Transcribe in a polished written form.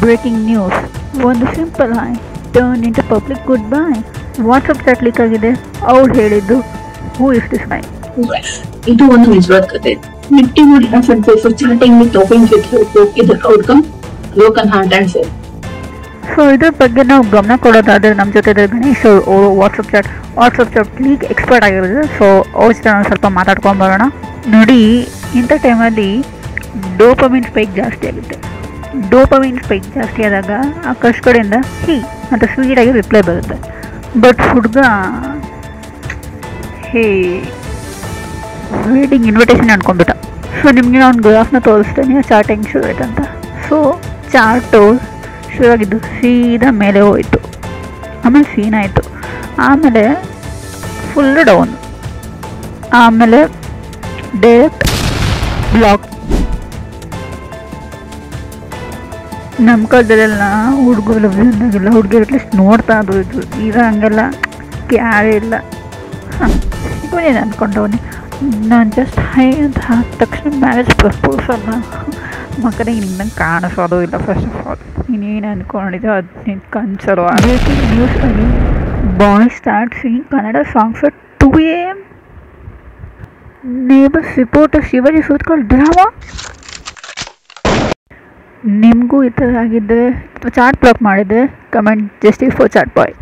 Breaking news, ಒಂದು simple hi turn into public good bye. WhatsApp chat leak ಆಗಿದೆ. ಅವಳು ಹೇಳಿದ್ದು ಹೂ ಇಸ್ ದಿಸ್ ಮೈ. ಇದು ಒಂದು ನಿಜವಾದ ಕತೆ. Nifty would have advised for chatting with topping with her book is the outcome, broken heart and soul. So ಇದ್ರ ಬಗ್ಗೆ ನಾವು ಗಮನ ಕೊಡೋದಾದರೆ ನಮ್ಮ ಜೊತೆ ಗಣೇಶ್ ಅವರು ವಾಟ್ಸಪ್ ಚಾಟ್ ಲೀಕ್ ಎಕ್ಸ್ಪರ್ಟ್ ಆಗಿರೋದು. ಸೊ ಅವ್ರ ಜೊತೆ ನಾವು ಸ್ವಲ್ಪ ಮಾತಾಡ್ಕೊಂಬರೋಣ. ನೋಡಿ, ಇಂಥ ಟೈಮಲ್ಲಿ ಡೋಪಮಿನ್ ಸ್ಪೈಕ್ ಜಾಸ್ತಿ ಆಗುತ್ತೆ. ಡೋಪಮಿನ್ ಸ್ಪೈಕ್ ಜಾಸ್ತಿ ಆದಾಗ ಆ ಕಷ್ಟ ಕಡೆಯಿಂದ ಅಂತ ಸ್ವೀಟಾಗಿ ರಿಪ್ಲೈ ಬರುತ್ತೆ. ಬಟ್ ಹುಡುಗ ವೇಟಿಂಗ್ ಇನ್ವಿಟೇಷನ್ ಅನ್ಕೊಂಡ್ಬಿಟ್ಟ. ಸೊ ನಿಮಗೆ ನಾನು ಗ್ರಾಫ್ನ ತೋರಿಸ್ತೇನೆ ಚಾಟ್ ಹೆಂಗೆ ಶುರು ಆಯ್ತು ಅಂತ. ಸೊ ಚಾರ್ಟು ಶುರುವಾಗಿದ್ದು ಸೀದಾ ಮೇಲೆ ಹೋಯಿತು, ಆಮೇಲೆ ಸೀನ್ ಆಯಿತು, ಆಮೇಲೆ ಫುಲ್ಲು ಡೌನ್, ಆಮೇಲೆ ಡೈರೆಕ್ಟ್ ಬ್ಲಾಕ್. ನಮ್ಮ ಕಾಲದಲ್ಲೆಲ್ಲ ಹುಡುಗರು ಅಂದಾಗೆಲ್ಲ ಹುಡುಗಿರು ಅಟ್ಲೀಸ್ಟ್ ನೋಡ್ತಾ ಇದ್ರು. ಈಗ ಹಂಗೆಲ್ಲ ಯಾರೇ ಇಲ್ಲ. ಏನು ಅಂದ್ಕೊಂಡವನಿ ನಾನು ಜಸ್ಟ್ ಹೈ ಅಂತ ಹಾಕಿದ ತಕ್ಷಣ ಮ್ಯಾರೇಜ್ ಪ್ರಪೋಸಲ್ನ ಮಕ್ಕಳಿಗೆ ನಿನ್ನಂಗೆ ಕಾಣಿಸೋದು ಇಲ್ಲ. ಫಸ್ಟ್ ಆಫ್ ಆಲ್ ನೀನೇನು ಅಂದ್ಕೊಂಡಿದ್ದೋ ಅದು ನಿನ್ನ ಕನ್ಸರು. ಅದೇ ನ್ಯೂಸಲ್ಲಿ boys start singing Kannada songs at 2 AM. Neighbours report Shivaji ಸೂತ್ಕೊಂಡು ಡ್ರಾಮಾ. ನಿಮಗೂ ಈ ಥರ ಆಗಿದ್ದರೆ ಚಾಟ್ ಬ್ಲಾಕ್ ಮಾಡಿದರೆ comment justice for chat bye.